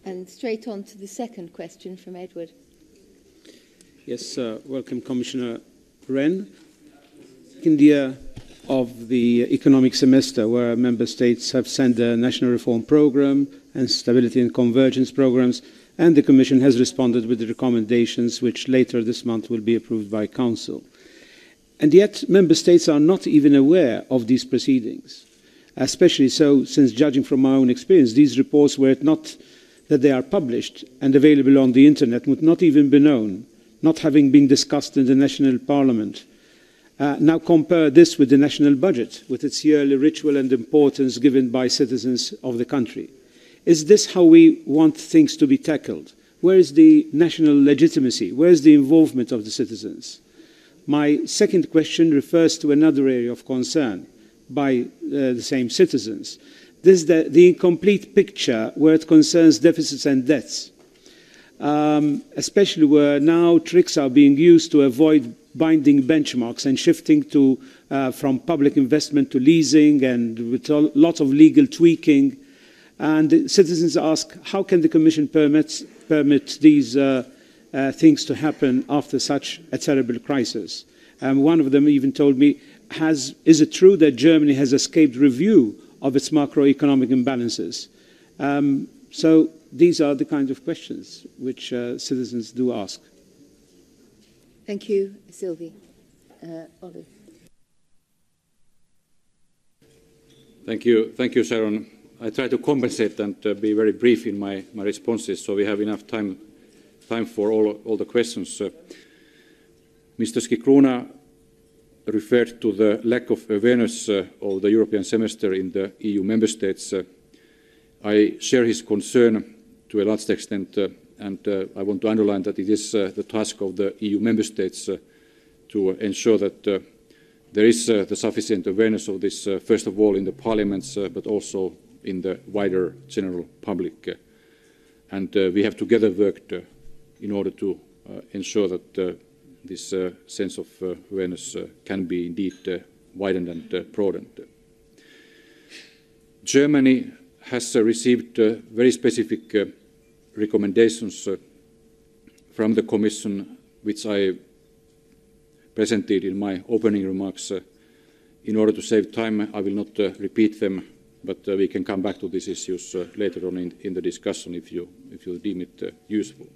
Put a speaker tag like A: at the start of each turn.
A: And straight on to the second question from Edward.
B: Yes, welcome, Commissioner Rehn. In the year of the economic semester, where member states have sent their national reform programme and stability and convergence programmes, and the Commission has responded with the recommendations which later this month will be approved by Council. And yet, member states are not even aware of these proceedings, especially so since, judging from my own experience, these reports, were it not that they are published and available on the internet, would not even be known, not having been discussed in the national parliament. Now compare this with the national budget, with its yearly ritual and importance given by citizens of the country. Is this how we want things to be tackled? Where is the national legitimacy? Where is the involvement of the citizens? My second question refers to another area of concern by the same citizens. This is the incomplete picture where it concerns deficits and debts, especially where now tricks are being used to avoid binding benchmarks and shifting from public investment to leasing, and with a lot of legal tweaking. And citizens ask, how can the Commission permit these things to happen after such a terrible crisis? One of them even told me, is it true that Germany has escaped review of its macroeconomic imbalances? So these are the kind of questions which citizens do ask.
A: Thank you, Sylvie. Olli.
C: Thank you, Sharon. I try to compensate and be very brief in my responses, so we have enough time for all the questions. Mr. Scicluna referred to the lack of awareness of the European semester in the EU member states. I share his concern to a large extent, and I want to underline that it is the task of the EU member states to ensure that there is the sufficient awareness of this, first of all in the parliaments, but also in the wider general public. And we have together worked in order to ensure that this sense of awareness can be indeed widened and broadened. Germany has received very specific recommendations from the Commission, which I presented in my opening remarks. In order to save time, I will not repeat them, but we can come back to these issues later on in the discussion if you deem it useful.